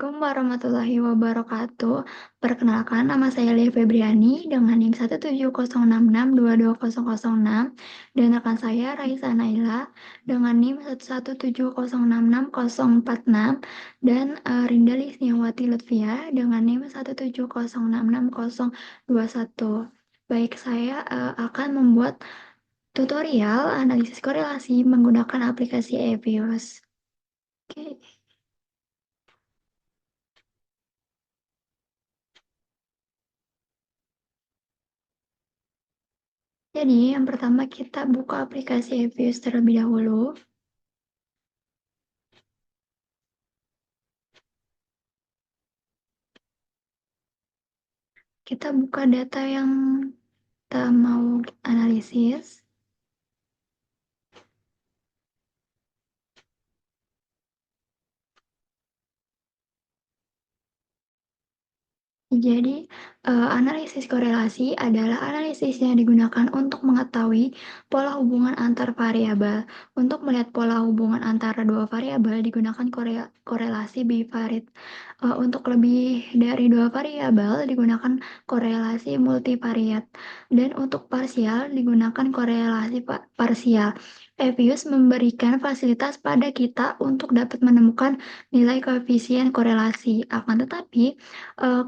Assalamualaikum warahmatullahi wabarakatuh. Perkenalkan, nama saya Lia Febriani dengan NIM 17066220006 dan rekan saya Raisa Naila dengan NIM 117066046 dan Rinda Lisniawati Lutfia dengan NIM 170666021. Baik, saya akan membuat tutorial analisis korelasi menggunakan aplikasi Evios. Oke. Jadi, yang pertama kita buka aplikasi Evios terlebih dahulu. Kita buka data yang kita mau analisis. Jadi, analisis korelasi adalah analisis yang digunakan untuk mengetahui pola hubungan antar variabel. Untuk melihat pola hubungan antara dua variabel digunakan korelasi bivarit. Untuk lebih dari dua variabel digunakan korelasi multivariat. Dan untuk parsial digunakan korelasi parsial. Evius memberikan fasilitas pada kita untuk dapat menemukan nilai koefisien korelasi. Akan tetapi,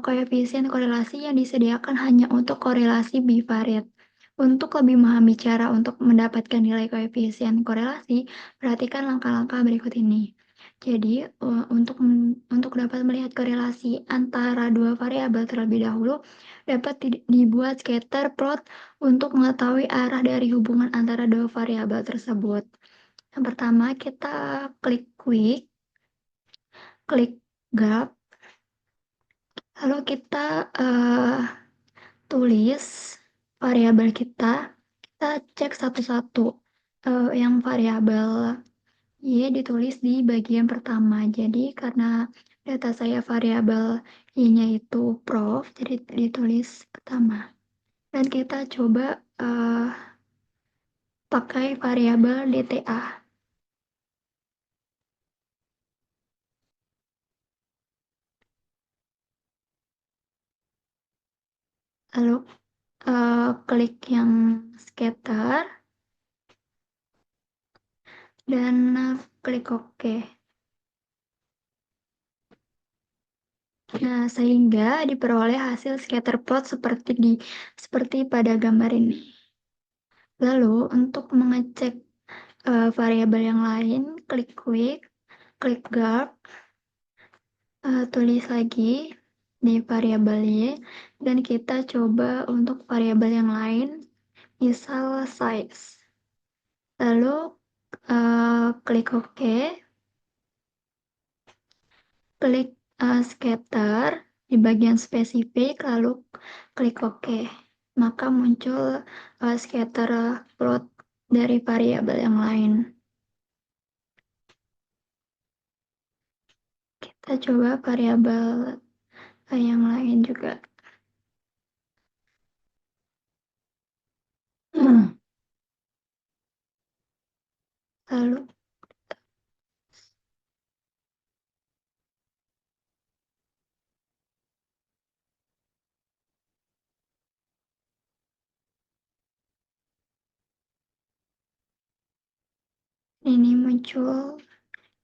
koefisien korelasi yang disediakan hanya untuk korelasi bivarit. Untuk lebih memahami cara untuk mendapatkan nilai koefisien korelasi, perhatikan langkah-langkah berikut ini. Jadi, untuk dapat melihat korelasi antara dua variabel terlebih dahulu, dapat dibuat scatter plot untuk mengetahui arah dari hubungan antara dua variabel tersebut. Yang pertama, kita klik graph. Lalu kita tulis variabel kita cek satu-satu. Yang variabel Y ditulis di bagian pertama. Jadi karena data saya variabel Y-nya itu prof, jadi ditulis pertama. Dan kita coba pakai variabel DTA. Lalu klik yang scatter dan klik OK. Nah, sehingga diperoleh hasil scatter plot seperti pada gambar ini. Lalu, untuk mengecek variabel yang lain, klik graph, tulis lagi di variabel Y, dan kita coba untuk variabel yang lain, misal size. Lalu, klik OK, klik scatter di bagian spesifik, lalu klik OK. Maka muncul scatter plot dari variabel yang lain. Kita coba variabel yang lain juga. Lalu ini muncul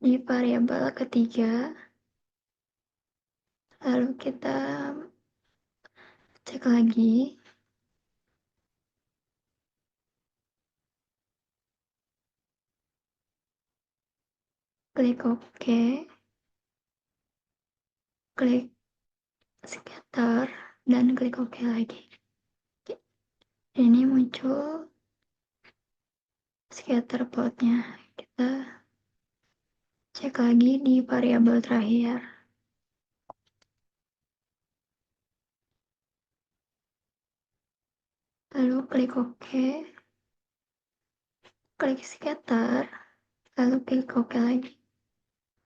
di variabel ketiga. Lalu kita cek lagi. Klik OK. Klik scatter dan klik OK lagi. Ini muncul scatter plotnya. Kita cek lagi di variabel terakhir. Lalu klik OK. Klik scatter. Lalu klik OK lagi.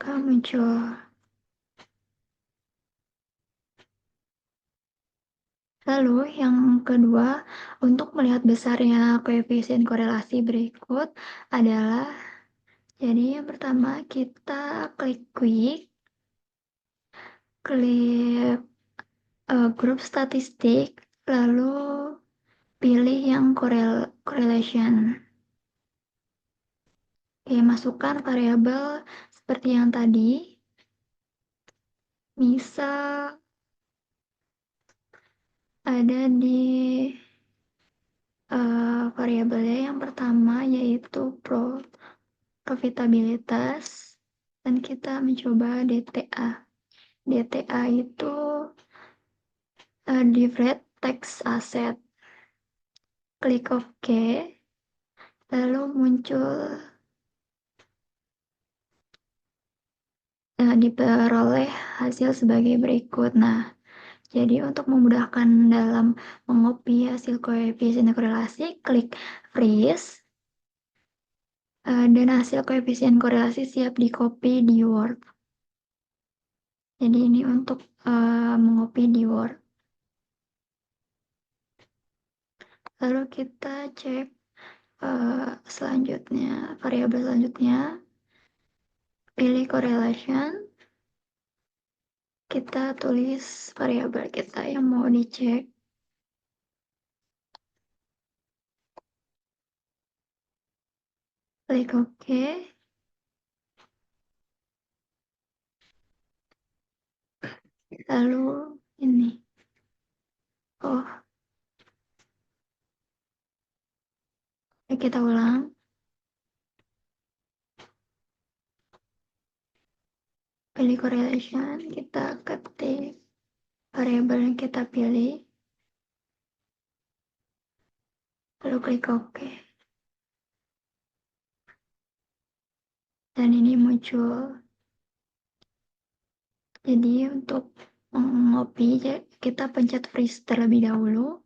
Maka muncul. Lalu yang kedua, untuk melihat besarnya koefisien korelasi berikut adalah, jadi yang pertama kita klik klik grup statistik, lalu pilih yang correlation. Oke, masukkan variabel seperti yang tadi. Misal ada di variabelnya yang pertama yaitu profitabilitas, dan kita mencoba DTA. DTA itu Deferred Tax Asset. Klik OK, lalu muncul diperoleh hasil sebagai berikut. Nah, jadi untuk memudahkan dalam mengopi hasil koefisien korelasi, klik freeze, dan hasil koefisien korelasi siap di copy di Word. Jadi ini untuk mengopi di Word. Lalu kita cek selanjutnya, variabel selanjutnya, pilih correlation, kita tulis variabel kita yang mau dicek. Klik OK. Lalu ini. Oh, kita ulang. Pilih correlation, kita ketik variabel yang kita pilih. Lalu klik OK. Dan ini muncul. Jadi untuk mengopi, kita pencet freeze terlebih dahulu.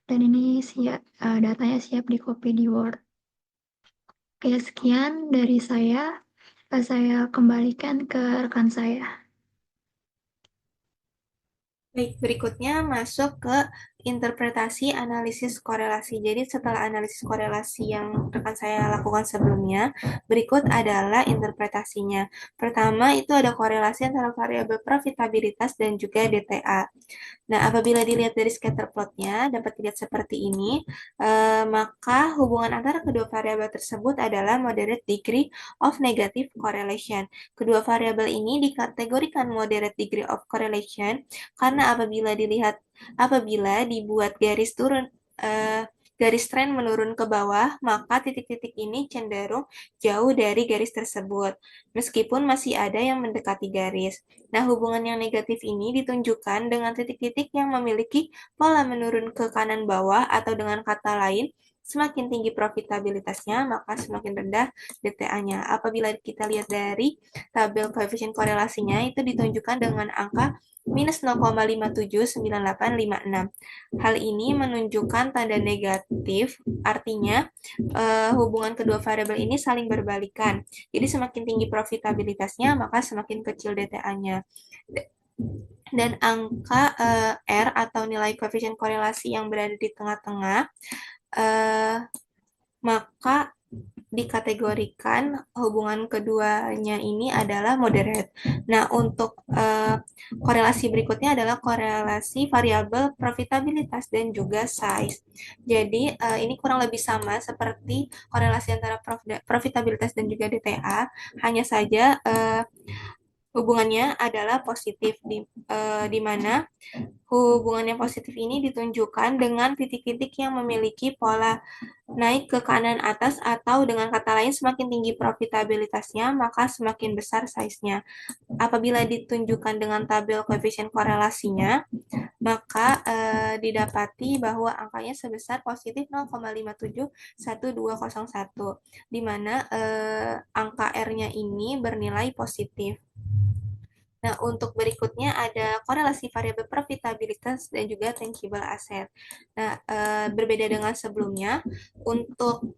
Dan ini siap, datanya siap di copy di Word. Oke, sekian dari saya. Saya kembalikan ke rekan saya. Baik, berikutnya masuk ke interpretasi analisis korelasi. Jadi setelah analisis korelasi yang rekan saya lakukan sebelumnya, berikut adalah interpretasinya. Pertama, itu ada korelasi antara variabel profitabilitas dan juga DTA. Nah, apabila dilihat dari scatter plotnya, dapat dilihat seperti ini, maka hubungan antara kedua variabel tersebut adalah moderate degree of negative correlation. Kedua variabel ini dikategorikan moderate degree of correlation karena apabila dibuat garis turun, garis tren menurun ke bawah, maka titik-titik ini cenderung jauh dari garis tersebut, meskipun masih ada yang mendekati garis. Nah, hubungan yang negatif ini ditunjukkan dengan titik-titik yang memiliki pola menurun ke kanan bawah, atau dengan kata lain, semakin tinggi profitabilitasnya, maka semakin rendah DTA-nya. Apabila kita lihat dari tabel koefisien korelasinya, itu ditunjukkan dengan angka minus 0,579856. Hal ini menunjukkan tanda negatif, artinya hubungan kedua variabel ini saling berbalikan. Jadi semakin tinggi profitabilitasnya, maka semakin kecil DTA-nya. Dan angka R atau nilai koefisien korelasi yang berada di tengah-tengah, maka dikategorikan hubungan keduanya ini adalah moderate. Nah, untuk korelasi berikutnya adalah korelasi variabel profitabilitas dan juga size. Jadi, ini kurang lebih sama seperti korelasi antara profitabilitas dan juga DTA, hanya saja hubungannya adalah positif, di mana hubungan yang positif ini ditunjukkan dengan titik-titik yang memiliki pola naik ke kanan atas, atau dengan kata lain, semakin tinggi profitabilitasnya, maka semakin besar size-nya. Apabila ditunjukkan dengan tabel koefisien korelasinya, maka didapati bahwa angkanya sebesar positif 0,571201, di mana angka R-nya ini bernilai positif. Nah, untuk berikutnya ada korelasi variabel profitabilitas dan juga tangible asset. Nah, berbeda dengan sebelumnya, untuk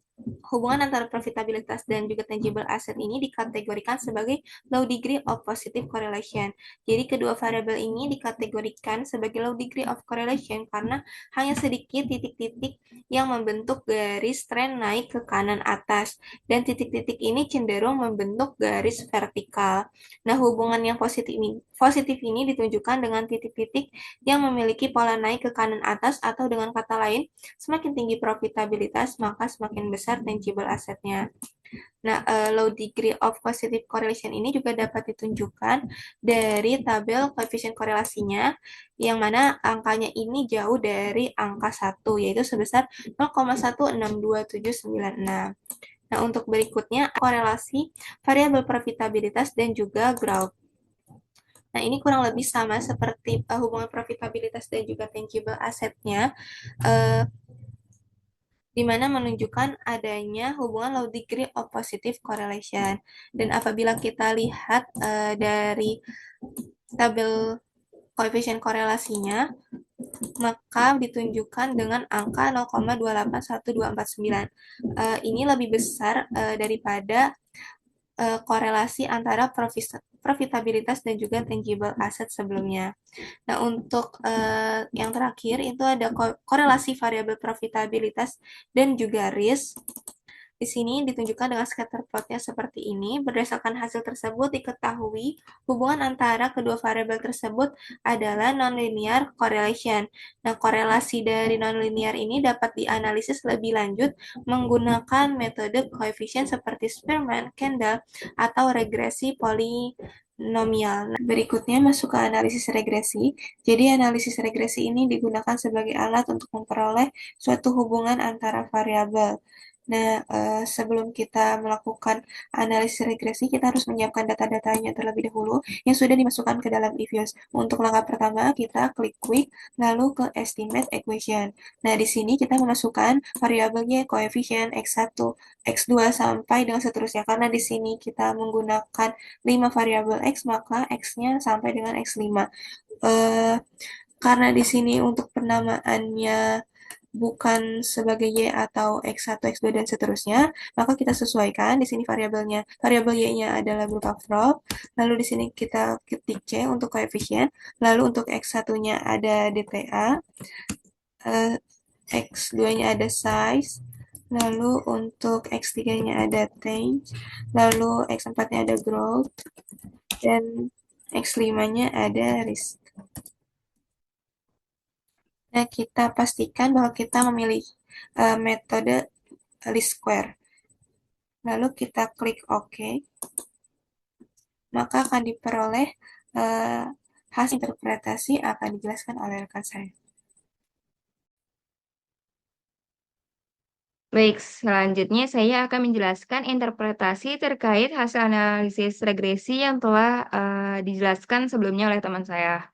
hubungan antara profitabilitas dan juga tangible asset ini dikategorikan sebagai low degree of positive correlation. Jadi kedua variabel ini dikategorikan sebagai low degree of correlation karena hanya sedikit titik-titik yang membentuk garis tren naik ke kanan atas, dan titik-titik ini cenderung membentuk garis vertikal. Nah, hubungan yang positif positif ini ditunjukkan dengan titik-titik yang memiliki pola naik ke kanan atas, atau dengan kata lain, semakin tinggi profitabilitas, maka semakin besar tangible asetnya. Nah, low degree of positive correlation ini juga dapat ditunjukkan dari tabel koefisien korelasinya, yang mana angkanya ini jauh dari angka 1, yaitu sebesar 0,162796. Nah, untuk berikutnya, korelasi variabel profitabilitas dan juga growth. Nah, ini kurang lebih sama seperti hubungan profitabilitas dan juga tangible asetnya, uh, di mana menunjukkan adanya hubungan low degree of positive correlation. Dan apabila kita lihat dari tabel koefisien korelasinya, maka ditunjukkan dengan angka 0,281249. Ini lebih besar daripada korelasi antara profitabilitas dan juga tangible asset sebelumnya. Nah, untuk yang terakhir itu ada korelasi variabel profitabilitas dan juga risk. Di sini ditunjukkan dengan scatter plotnya seperti ini. Berdasarkan hasil tersebut diketahui hubungan antara kedua variabel tersebut adalah nonlinear correlation. Nah, korelasi dari nonlinear ini dapat dianalisis lebih lanjut menggunakan metode koefisien seperti Spearman, Kendall, atau regresi polinomial. Nah, berikutnya masuk ke analisis regresi. Jadi analisis regresi ini digunakan sebagai alat untuk memperoleh suatu hubungan antara variabel. Nah, sebelum kita melakukan analisis regresi, kita harus menyiapkan data-datanya terlebih dahulu yang sudah dimasukkan ke dalam EViews. Untuk langkah pertama, kita klik quick, lalu ke estimate equation. Nah, di sini kita memasukkan variabelnya koefisien X1, X2, sampai dengan seterusnya. Karena di sini kita menggunakan 5 variabel X, maka X-nya sampai dengan X5. Karena di sini untuk penamaannya bukan sebagai Y atau X1, X2, dan seterusnya, maka kita sesuaikan di sini variabelnya. Variabel Y-nya adalah berupa prop, lalu di sini kita ketik C untuk koefisien, lalu untuk X1-nya ada DTA, X2-nya ada size, lalu untuk X3-nya ada change, lalu X4-nya ada growth, dan X5-nya ada risk. Nah, kita pastikan bahwa kita memilih metode least square. Lalu kita klik OK, maka akan diperoleh hasil interpretasi akan dijelaskan oleh rekan saya. Baik, selanjutnya saya akan menjelaskan interpretasi terkait hasil analisis regresi yang telah dijelaskan sebelumnya oleh teman saya.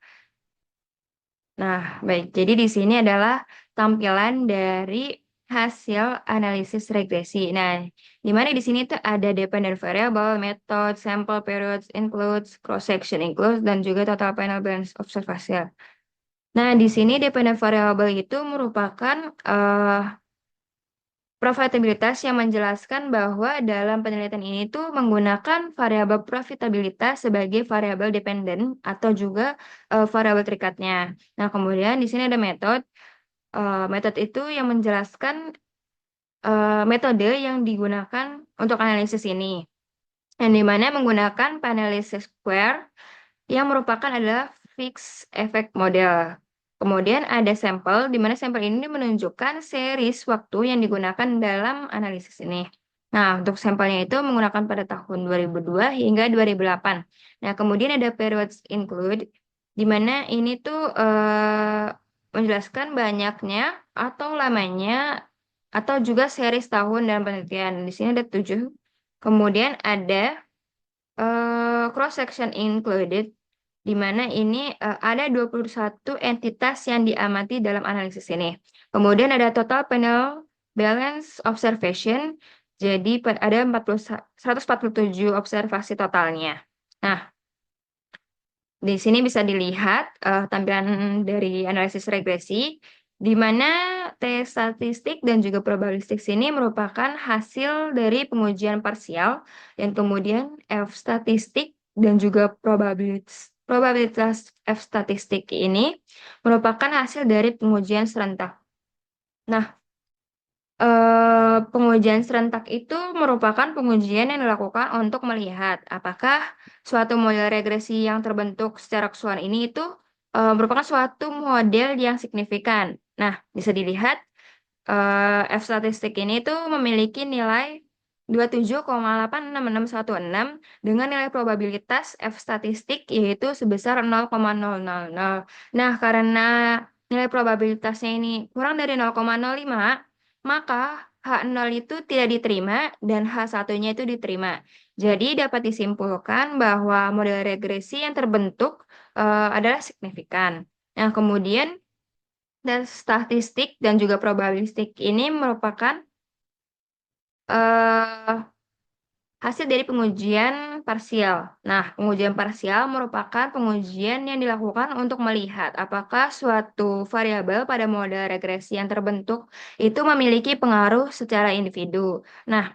Nah, baik. Jadi di sini adalah tampilan dari hasil analisis regresi. Nah, di mana di sini tuh ada dependent variable, method, sample periods includes, cross section includes, dan juga total panel balance observasi. Nah, di sini dependent variable itu merupakan profitabilitas yang menjelaskan bahwa dalam penelitian ini tuh menggunakan variabel profitabilitas sebagai variabel dependen atau juga variabel terikatnya. Nah, kemudian di sini ada metode. Metode itu yang menjelaskan metode yang digunakan untuk analisis ini. Yang dimana menggunakan Panelists Square yang merupakan adalah fixed effect model. Kemudian ada sampel, di mana sampel ini menunjukkan series waktu yang digunakan dalam analisis ini. Nah, untuk sampelnya itu menggunakan pada tahun 2002 hingga 2008. Nah, kemudian ada periods include, di mana ini tuh menjelaskan banyaknya atau lamanya atau juga series tahun dalam penelitian. Di sini ada 7. Kemudian ada cross section included, di mana ini ada 21 entitas yang diamati dalam analisis ini. Kemudian ada total panel balance observation, jadi ada 147 observasi totalnya. Nah, di sini bisa dilihat tampilan dari analisis regresi, di mana T statistik dan juga probabilistik sini merupakan hasil dari pengujian parsial, dan kemudian F statistik dan juga probabilitas F statistik ini merupakan hasil dari pengujian serentak. Nah, Pengujian serentak itu merupakan pengujian yang dilakukan untuk melihat apakah suatu model regresi yang terbentuk secara keseluruhan ini itu merupakan suatu model yang signifikan. Nah, bisa dilihat F statistik ini tuh memiliki nilai 27,866616 dengan nilai probabilitas F statistik yaitu sebesar 0,000. Nah, karena nilai probabilitasnya ini kurang dari 0,05, maka H0 itu tidak diterima dan H1-nya itu diterima. Jadi dapat disimpulkan bahwa model regresi yang terbentuk adalah signifikan. Nah, kemudian dan statistik dan juga probabilistik ini merupakan eh, hasil dari pengujian parsial. Nah, pengujian parsial merupakan pengujian yang dilakukan untuk melihat apakah suatu variabel pada model regresi yang terbentuk itu memiliki pengaruh secara individu. Nah,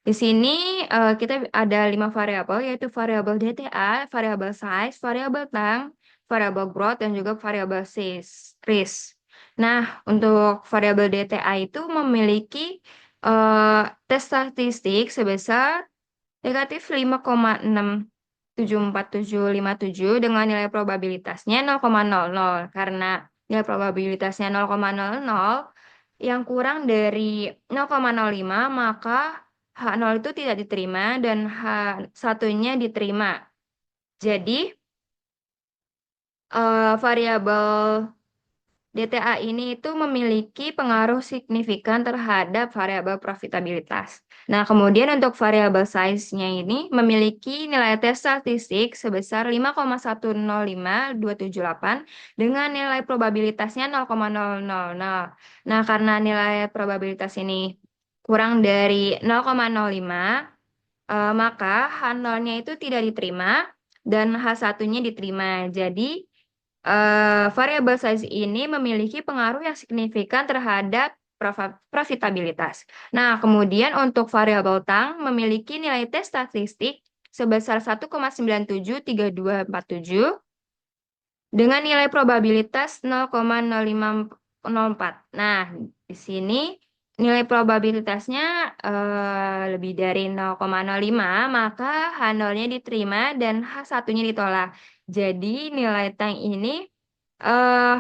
di sini kita ada 5 variabel yaitu variabel DTA, variabel size, variabel time, variabel growth, dan juga variabel risk. Nah, untuk variabel DTA itu memiliki tes statistik sebesar negatif 5,6747757 dengan nilai probabilitasnya 0,00. Karena nilai probabilitasnya 0,00 yang kurang dari 0,05 maka H0 itu tidak diterima dan H1-nya diterima. Jadi variabel DTA ini itu memiliki pengaruh signifikan terhadap variabel profitabilitas. Nah, kemudian untuk variabel size-nya ini memiliki nilai tes statistik sebesar 5,105278 dengan nilai probabilitasnya 0,000. Nah, karena nilai probabilitas ini kurang dari 0,05, maka H0-nya itu tidak diterima dan H1-nya diterima. Jadi, variabel size ini memiliki pengaruh yang signifikan terhadap profitabilitas. Nah, kemudian untuk variabel tang memiliki nilai tes statistik sebesar 1,973247 dengan nilai probabilitas 0,0504. Nah, di sini nilai probabilitasnya lebih dari 0,05, maka H0-nya diterima dan H1-nya ditolak. Jadi nilai tang ini eh,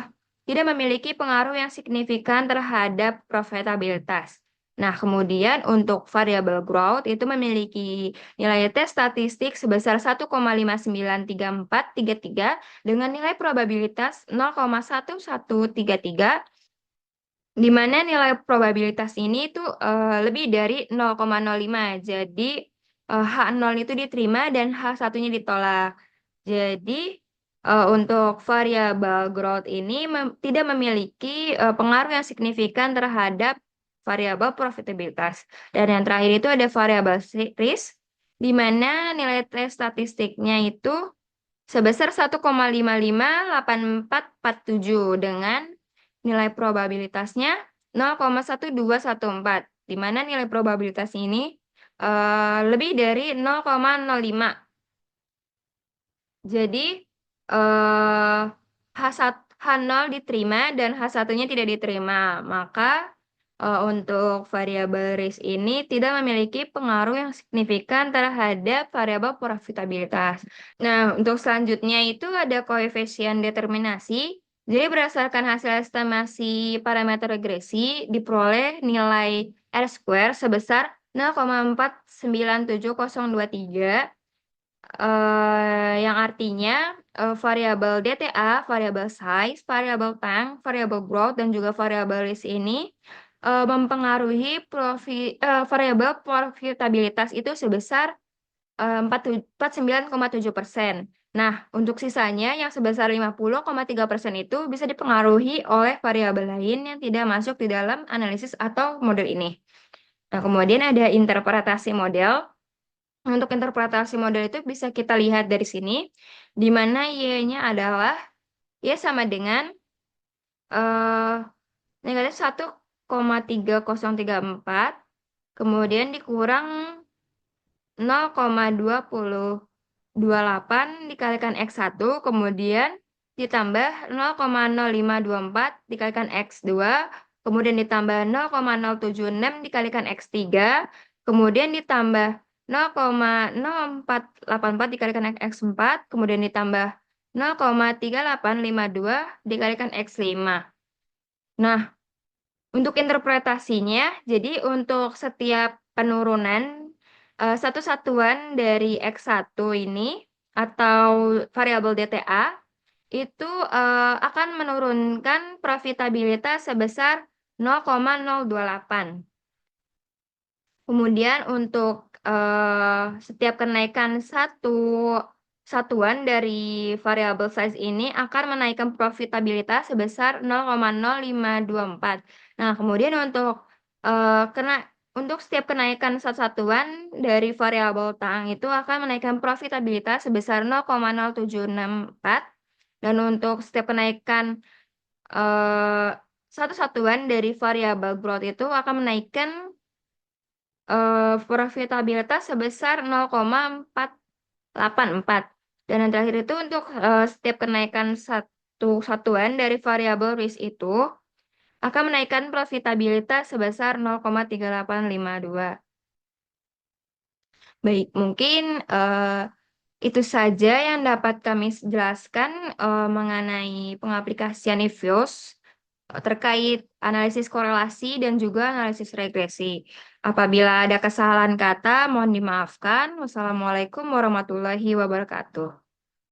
tidak memiliki pengaruh yang signifikan terhadap profitabilitas. Nah, kemudian untuk variabel growth itu memiliki nilai tes statistik sebesar 1,593433 dengan nilai probabilitas 0,1133, di mana nilai probabilitas ini itu lebih dari 0,05. Jadi H0 itu diterima dan H1-nya ditolak. Jadi untuk variabel growth ini tidak memiliki pengaruh yang signifikan terhadap variabel profitabilitas. Dan yang terakhir itu ada variabel risk, di mana nilai tes statistiknya itu sebesar 1,558447 dengan nilai probabilitasnya 0,1214, di mana nilai probabilitas ini lebih dari 0,05. Jadi H0 diterima dan H1-nya tidak diterima. Maka untuk variabel risk ini tidak memiliki pengaruh yang signifikan terhadap variabel profitabilitas. Nah, untuk selanjutnya itu ada koefisien determinasi. Jadi berdasarkan hasil estimasi parameter regresi diperoleh nilai R² sebesar 0,497023, yang artinya variabel DTA, variabel size, variabel time, variabel growth, dan juga variabel risk ini mempengaruhi variabel profitabilitas itu sebesar 49,7%. Nah, untuk sisanya yang sebesar 50,3% itu bisa dipengaruhi oleh variabel lain yang tidak masuk di dalam analisis atau model ini. Nah, kemudian ada interpretasi model. Untuk interpretasi model itu bisa kita lihat dari sini, di mana Y-nya adalah Y sama dengan eh, negatif 1,3034, kemudian dikurang 0,2028 dikalikan X1, kemudian ditambah 0,0524 dikalikan X2, kemudian ditambah 0,076 dikalikan X3, kemudian ditambah 0,0484 dikalikan X4, kemudian ditambah 0,3852 dikalikan X5. Nah, untuk interpretasinya, jadi untuk setiap penurunan satu satuan dari X1 ini atau variabel DTA itu akan menurunkan profitabilitas sebesar 0,028. Kemudian untuk setiap kenaikan satu satuan dari variabel size ini akan menaikkan profitabilitas sebesar 0,0524. Nah, kemudian untuk untuk setiap kenaikan satu satuan dari variabel tang itu akan menaikkan profitabilitas sebesar 0,0764. Dan untuk setiap kenaikan satu satuan dari variabel growth itu akan menaikkan profitabilitas sebesar 0,484. Dan yang terakhir itu untuk setiap kenaikan satu satuan dari variabel risk itu akan menaikkan profitabilitas sebesar 0,3852. Baik, mungkin itu saja yang dapat kami jelaskan mengenai pengaplikasian EVIOS terkait analisis korelasi dan juga analisis regresi. Apabila ada kesalahan kata, mohon dimaafkan. Wassalamualaikum warahmatullahi wabarakatuh.